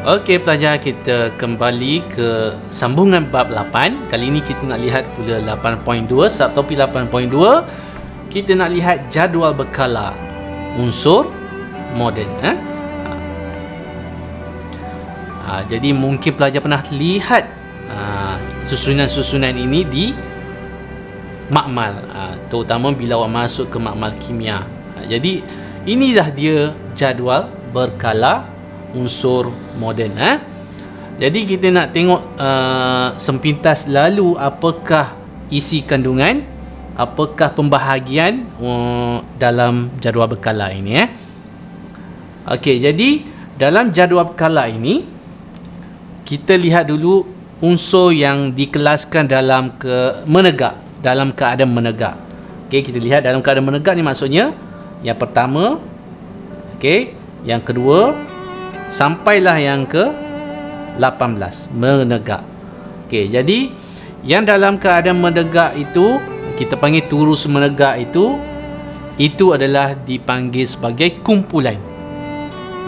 Okey pelajar, kita kembali ke sambungan bab 8. Kali ini kita nak lihat pula 8.2, subtopik 8.2. Kita nak lihat jadual berkala unsur moden. Jadi mungkin pelajar pernah lihat susunan-susunan ini di makmal, terutama bila awak masuk ke makmal kimia. Jadi inilah dia jadual berkala unsur moden. Jadi kita nak tengok sempintas lalu apakah isi kandungan, apakah pembahagian dalam jadual berkala ini. Okey, jadi dalam jadual berkala ini kita lihat dulu unsur yang dikelaskan dalam dalam keadaan menegak. Okey, kita lihat dalam keadaan menegak ni maksudnya yang pertama, okey, yang kedua sampailah yang ke-18 menegak. Okey, jadi yang dalam keadaan menegak itu kita panggil turus menegak, itu adalah dipanggil sebagai kumpulan.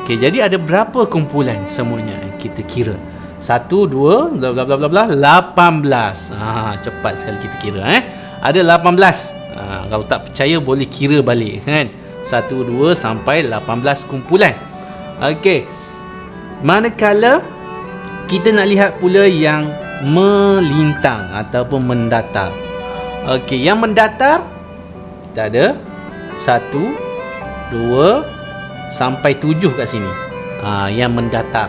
Okey, jadi ada berapa kumpulan semuanya kita kira? 1 2 bla bla bla bla bla 18. Cepat sekali kita kira. Ada 18. Kalau tak percaya boleh kira balik kan. 1 2 sampai 18 kumpulan. Okey. Manakala kita nak lihat pula yang melintang ataupun mendatar. Okey, yang mendatar kita ada 1 2 sampai 7 kat sini. Yang mendatar.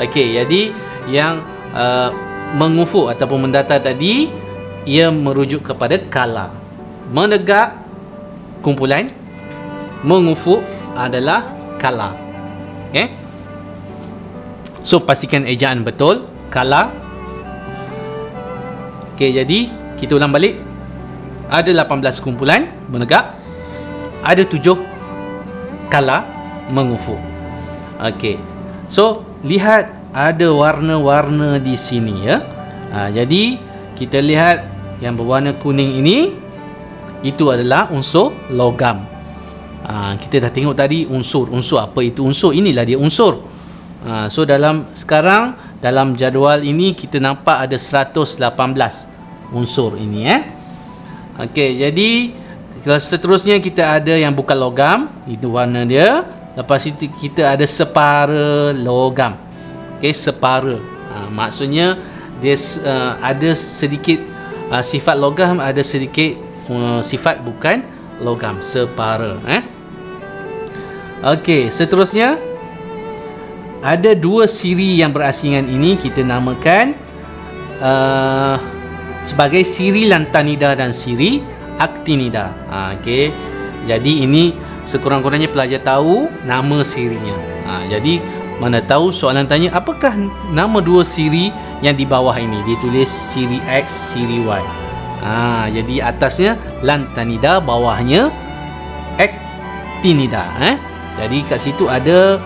Okey, jadi yang mengufuk ataupun mendatar tadi ia merujuk kepada kala. Menegak kumpulan, mengufuk adalah kala. Okey. So pastikan ejaan betul. Kala. Okey, jadi kita ulang balik. Ada 18 kumpulan menegak, ada 7 kala mengufuk. Okey. So lihat ada warna-warna di sini ya. Jadi kita lihat yang berwarna kuning ini, itu adalah unsur logam. Kita dah tengok tadi unsur apa itu unsur. Inilah dia unsur. So sekarang dalam jadual ini kita nampak ada 118 unsur ini Okey, jadi seterusnya kita ada yang bukan logam, itu warna dia. Lepas itu kita ada separa logam. Okey, separa. Maksudnya dia ada sedikit sifat logam, ada sedikit sifat bukan logam, separa. Okey, seterusnya ada 2 siri yang berasingan ini kita namakan sebagai siri lantanida dan siri actinida. Okey. Jadi ini sekurang-kurangnya pelajar tahu nama sirinya. Jadi mana tahu soalan tanya apakah nama 2 siri yang di bawah ini, ditulis siri X, siri Y. Jadi atasnya lantanida, bawahnya actinida. Jadi kat situ ada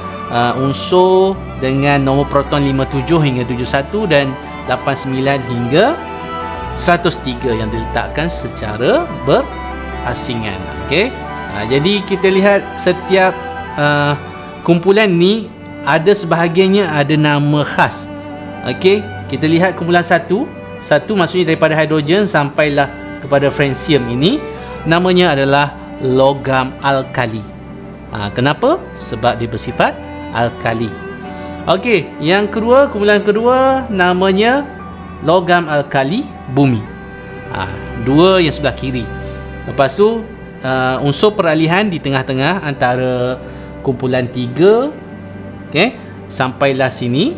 unsur dengan nombor proton 57 hingga 71 dan 89 hingga 103 yang diletakkan secara berasingan. Okey. Jadi kita lihat setiap kumpulan ni ada sebahagiannya ada nama khas. Okey, kita lihat kumpulan 1 maksudnya daripada hidrogen sampailah kepada francium ini, namanya adalah logam alkali. Kenapa? Sebab dia bersifat alkali. Okey, yang kedua, kumpulan kedua namanya logam alkali bumi. 2 yang sebelah kiri. Lepas tu unsur peralihan di tengah-tengah antara kumpulan 3, okey, sampailah sini.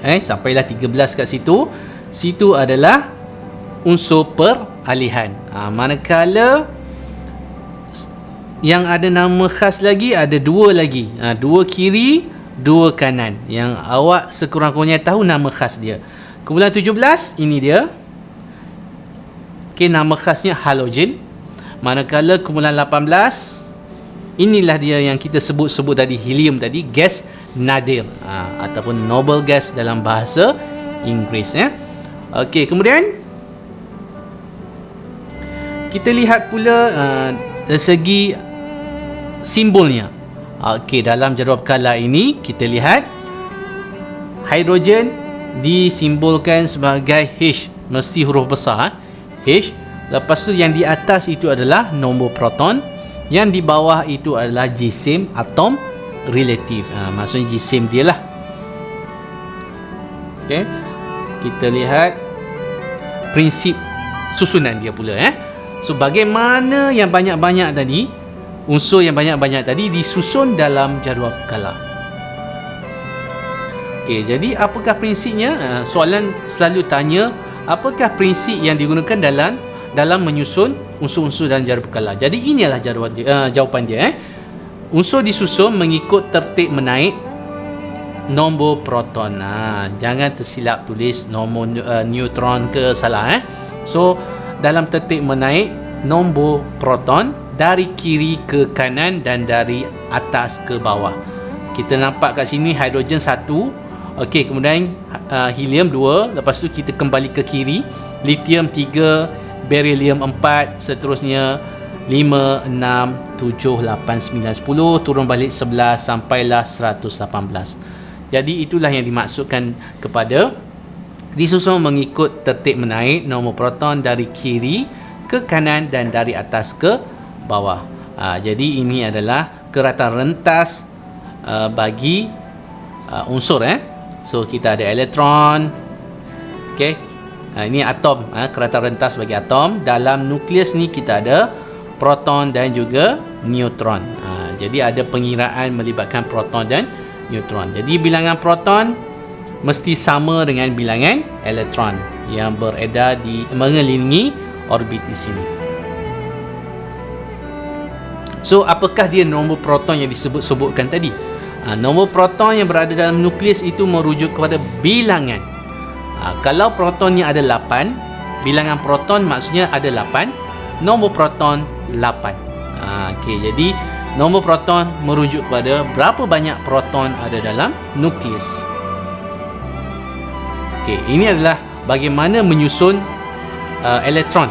Sampailah 13 kat situ. Situ adalah unsur peralihan. Manakala yang ada nama khas lagi ada 2 lagi. 2 kiri, 2 kanan. Yang awak sekurang-kurangnya tahu nama khas dia. Kumpulan 17 ini dia. Okey, nama khasnya halogen. Manakala kumpulan 18 inilah dia yang kita sebut tadi, helium tadi, gas nadir ataupun noble gas dalam bahasa Inggeris Okey, kemudian kita lihat pula dari segi simbolnya. Okey, dalam jadual berkala ini kita lihat hidrogen disimbolkan sebagai H, mesti huruf besar H. Lepas tu yang di atas itu adalah nombor proton, yang di bawah itu adalah jisim atom relatif. Maksudnya jisim dia lah. Okey, kita lihat prinsip susunan dia pula. So bagaimana yang banyak-banyak tadi, unsur yang banyak-banyak tadi disusun dalam jadual berkala. Okey, jadi apakah prinsipnya? Soalan selalu tanya, apakah prinsip yang digunakan dalam menyusun unsur-unsur dalam jadual berkala? Jadi inilah jawapan dia. Unsur disusun mengikut tertib menaik nombor proton. Jangan tersilap tulis nombor neutron ke, salah. So dalam tertib menaik nombor proton dari kiri ke kanan dan dari atas ke bawah. Kita nampak kat sini hidrogen 1, okey, kemudian helium 2, lepas tu kita kembali ke kiri, lithium 3, beryllium 4, seterusnya 5, 6, 7, 8, 9, 10, turun balik 11 sampailah 118. Jadi itulah yang dimaksudkan kepada disusun mengikut tertib menaik nombor proton dari kiri ke kanan dan dari atas ke bawah. Jadi ini adalah keratan rentas bagi unsur. So kita ada elektron. Okey. Ini atom, keratan rentas bagi atom. Dalam nukleus ni kita ada proton dan juga neutron. Jadi ada pengiraan melibatkan proton dan neutron. Jadi bilangan proton mesti sama dengan bilangan elektron yang beredar di mengelilingi orbit di sini. So apakah dia nombor proton yang disebut-sebutkan tadi? Nombor proton yang berada dalam nukleus itu merujuk kepada bilangan. Kalau protonnya ada 8, bilangan proton maksudnya ada 8, nombor proton 8. Okey, jadi nombor proton merujuk kepada berapa banyak proton ada dalam nukleus. Okey, ini adalah bagaimana menyusun elektron.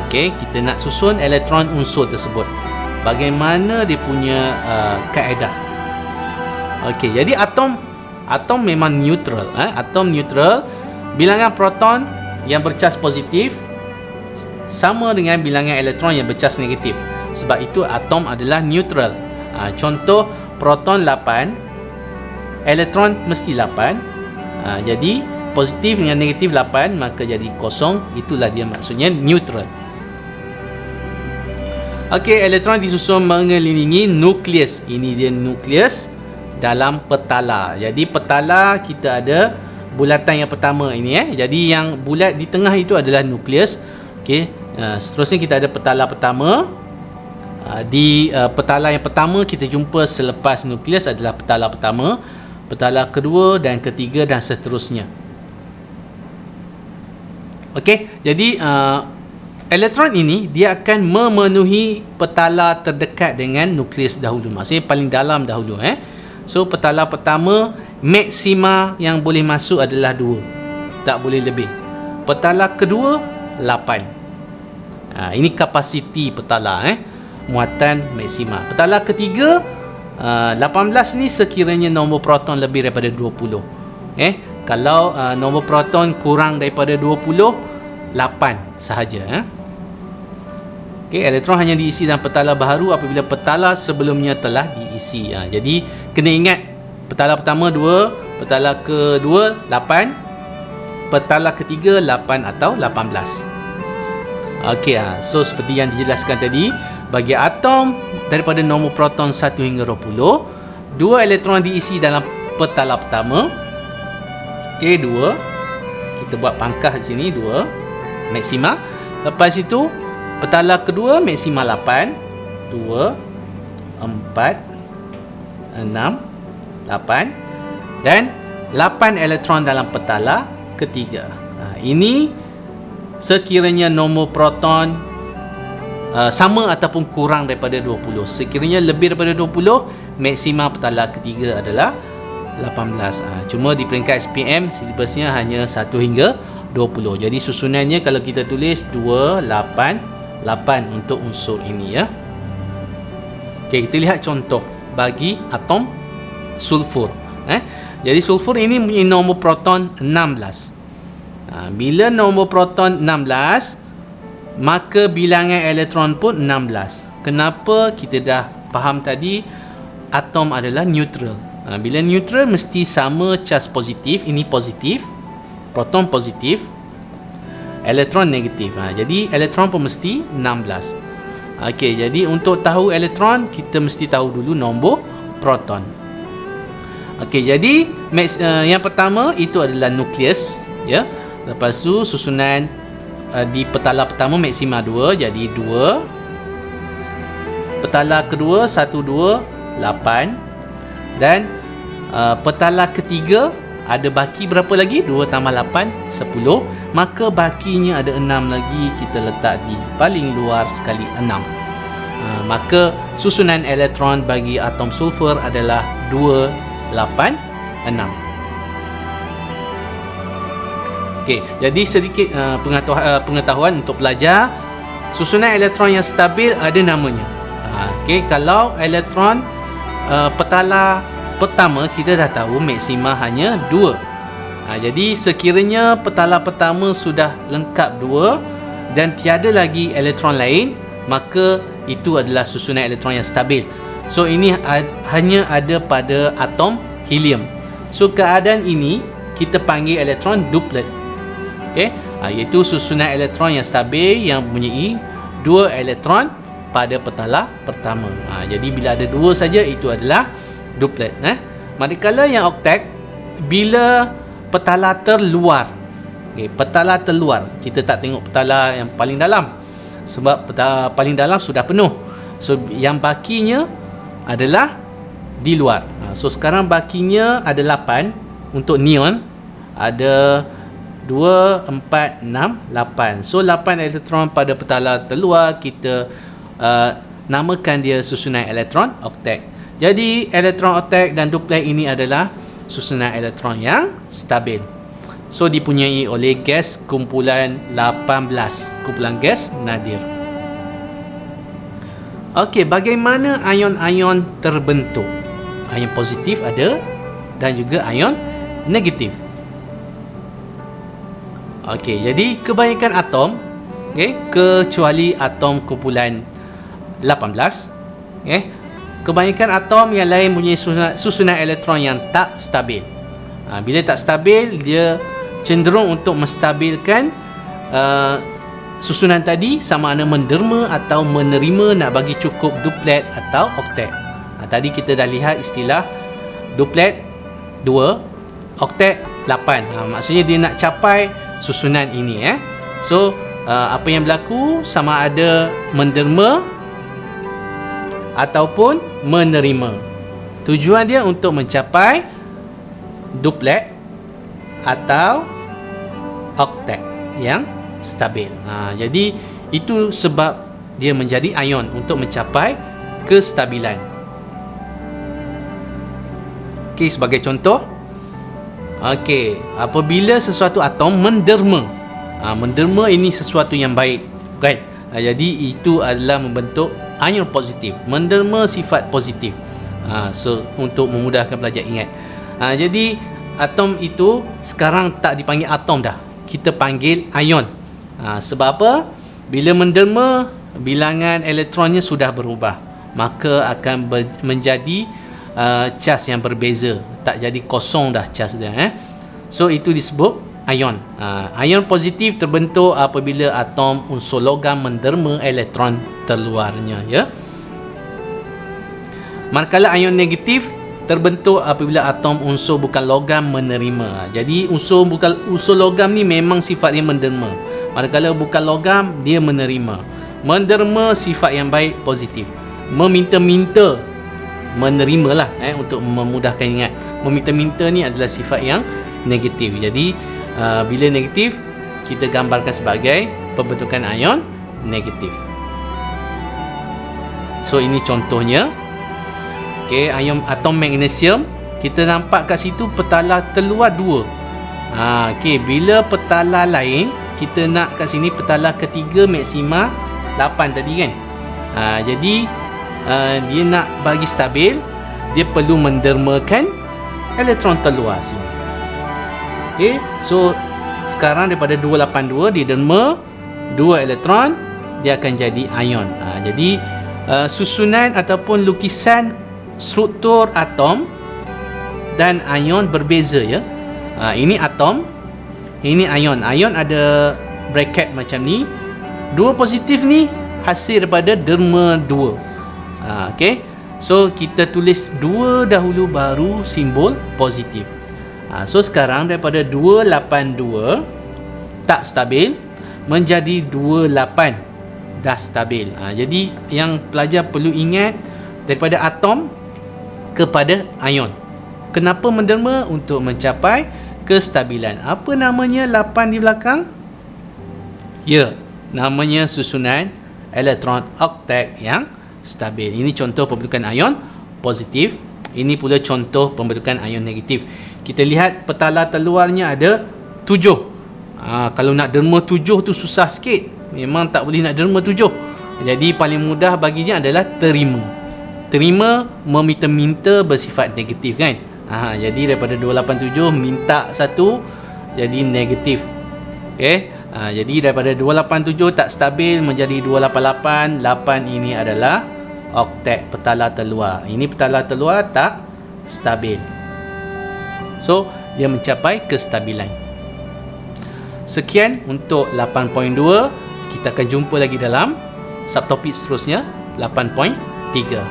Okey, kita nak susun elektron unsur tersebut. Bagaimana dia punya kaedah. Okey, jadi atom memang neutral. Atom neutral. Bilangan proton yang bercas positif sama dengan bilangan elektron yang bercas negatif. Sebab itu atom adalah neutral. Contoh proton 8, elektron mesti 8. Jadi positif dengan negatif 8, maka jadi kosong. Itulah dia maksudnya neutral. Okey, elektron disusun mengelilingi nukleus. Ini dia nukleus dalam petala. Jadi petala kita ada bulatan yang pertama ini. Jadi yang bulat di tengah itu adalah nukleus. Okey, seterusnya kita ada petala pertama. Di petala yang pertama kita jumpa selepas nukleus adalah petala pertama, petala kedua dan ketiga dan seterusnya. Okey, jadi elektron ini dia akan memenuhi petala terdekat dengan nukleus dahulu. Maksudnya paling dalam dahulu. So petala pertama maksima yang boleh masuk adalah 2. Tak boleh lebih. Petala kedua 8. Ini kapasiti petala, muatan maksima. Petala ketiga 18 ni sekiranya nombor proton lebih daripada 20. Kalau nombor proton kurang daripada 20, 8 sahaja. Okey, elektron hanya diisi dalam petala baharu apabila petala sebelumnya telah diisi. Jadi kena ingat, petala pertama 2, petala kedua 8, petala ketiga 8 atau 18. Okey, so seperti yang dijelaskan tadi, bagi atom daripada nombor proton 1 hingga 20, 2 elektron diisi dalam petala pertama. Okey, 2. Kita buat pangkah di sini 2 maksima. Lepas itu petala kedua maksima 8, 2, 4, 6, 8 dan 8 elektron dalam petala ketiga. Ini sekiranya nombor proton sama ataupun kurang daripada 20. Sekiranya lebih daripada 20, maksima petala ketiga adalah 18. Cuma di peringkat SPM silibusnya hanya 1 hingga 20. Jadi susunannya kalau kita tulis 2, 8, 8 untuk unsur ini ya. Okey, kita lihat contoh bagi atom sulfur. Jadi sulfur ini punya nombor proton 16. Bila nombor proton 16, maka bilangan elektron pun 16. Kenapa? Kita dah faham tadi, atom adalah neutral. Bila neutral mesti sama charge positif. Ini positif, proton positif, elektron negatif. Jadi elektron pun mesti 16. Okey, jadi untuk tahu elektron, kita mesti tahu dulu nombor proton. Okey, jadi yang pertama itu adalah nukleus, ya. Lepas tu susunan di petala pertama maksima 2, jadi 2. Petala kedua 1 2 8, dan petala ketiga ada baki berapa lagi? 2 tambah 8 10. Maka bakinya ada 6 lagi, kita letak di paling luar sekali 6. Maka susunan elektron bagi atom sulfur adalah 2 8 6. Okey, jadi sedikit pengetahuan untuk pelajar. Susunan elektron yang stabil ada namanya. Okey, kalau elektron petala pertama kita dah tahu maksima hanya 2. Jadi sekiranya petala pertama sudah lengkap 2 dan tiada lagi elektron lain, maka itu adalah susunan elektron yang stabil. So ini hanya ada pada atom helium. So keadaan ini kita panggil elektron duplet. Okey, iaitu susunan elektron yang stabil yang mempunyai 2 elektron pada petala pertama. Jadi bila ada 2 saja, itu adalah duplet. Manakala yang oktet, bila petala terluar, petala terluar, kita tak tengok petala yang paling dalam, sebab petala paling dalam sudah penuh. So yang bakinya adalah di luar. So sekarang bakinya ada 8 untuk neon, ada 2 4 6 8. So 8 elektron pada petala terluar, kita namakan dia susunan elektron oktet. Jadi elektron oktet dan duplet ini adalah susunan elektron yang stabil. So dipunyai oleh gas kumpulan 18, kumpulan gas nadir. Okey, bagaimana ion-ion terbentuk? Ion positif ada dan juga ion negatif. Okey, jadi kebanyakan atom, kecuali atom kumpulan 18, kebanyakan atom yang lain punya susunan elektron yang tak stabil. Bila tak stabil, dia cenderung untuk menstabilkan susunan tadi, sama ada menderma atau menerima, nak bagi cukup duplet atau oktet. Tadi kita dah lihat istilah duplet 2, oktet 8. Maksudnya dia nak capai susunan ini. So apa yang berlaku, sama ada menderma ataupun menerima. Tujuan dia untuk mencapai duplet atau oktet yang stabil. Jadi itu sebab dia menjadi ion, untuk mencapai kestabilan. Okey, sebagai contoh, apabila sesuatu atom menderma, menderma ini sesuatu yang baik, right? Jadi itu adalah membentuk ion positif. Menderma sifat positif. So untuk memudahkan pelajar ingat. Jadi atom itu sekarang tak dipanggil atom dah, kita panggil ion. Sebab apa? Bila menderma, bilangan elektronnya sudah berubah, maka akan menjadi cas yang berbeza, tak jadi kosong dah cas dia. So itu disebut ion. Ion positif terbentuk apabila atom unsur logam menderma elektron terluarnya, ya. Manakala ion negatif terbentuk apabila atom unsur bukan logam menerima. Jadi unsur logam ni memang sifatnya menderma. Manakala bukan logam, dia menerima. Menderma sifat yang baik, positif. Meminta-minta, menerimalah, untuk memudahkan ingat. Meminta-minta ni adalah sifat yang negatif. Jadi bila negatif, kita gambarkan sebagai pembentukan ion negatif. So ini contohnya. Ion atom magnesium, kita nampak kat situ petala terluar 2. Bila petala lain, kita nak kat sini petala ketiga maksima 8 tadi kan. Jadi dia nak bagi stabil, dia perlu mendermakan elektron terluar sini. Okey, so sekarang daripada 282 di derma 2 elektron, dia akan jadi ion. Jadi susunan ataupun lukisan struktur atom dan ion berbeza ya. Ini atom, ini ion. Ion ada bracket macam ni. 2 positif ni hasil daripada derma 2. Okey. So kita tulis 2 dahulu baru simbol positif. So sekarang daripada 282 tak stabil menjadi 28 dah stabil. Jadi yang pelajar perlu ingat, daripada atom kepada ion. Kenapa menderma? Untuk mencapai kestabilan. Apa namanya 8 di belakang? Ya, namanya susunan elektron oktet yang stabil. Ini contoh pembentukan ion positif. Ini pula contoh pembentukan ion negatif. Kita lihat petala terluarnya ada 7. Kalau nak derma 7 tu susah sikit. Memang tak boleh nak derma 7. Jadi paling mudah baginya adalah terima. Terima meminta-minta bersifat negatif kan. Jadi daripada 287 minta 1 jadi negatif. Okey. Jadi daripada 287 tak stabil menjadi 288. 8 ini adalah oktet petala terluar. Ini petala terluar tak stabil. So dia mencapai kestabilan. Sekian untuk 8.2. Kita akan jumpa lagi dalam subtopik seterusnya 8.3.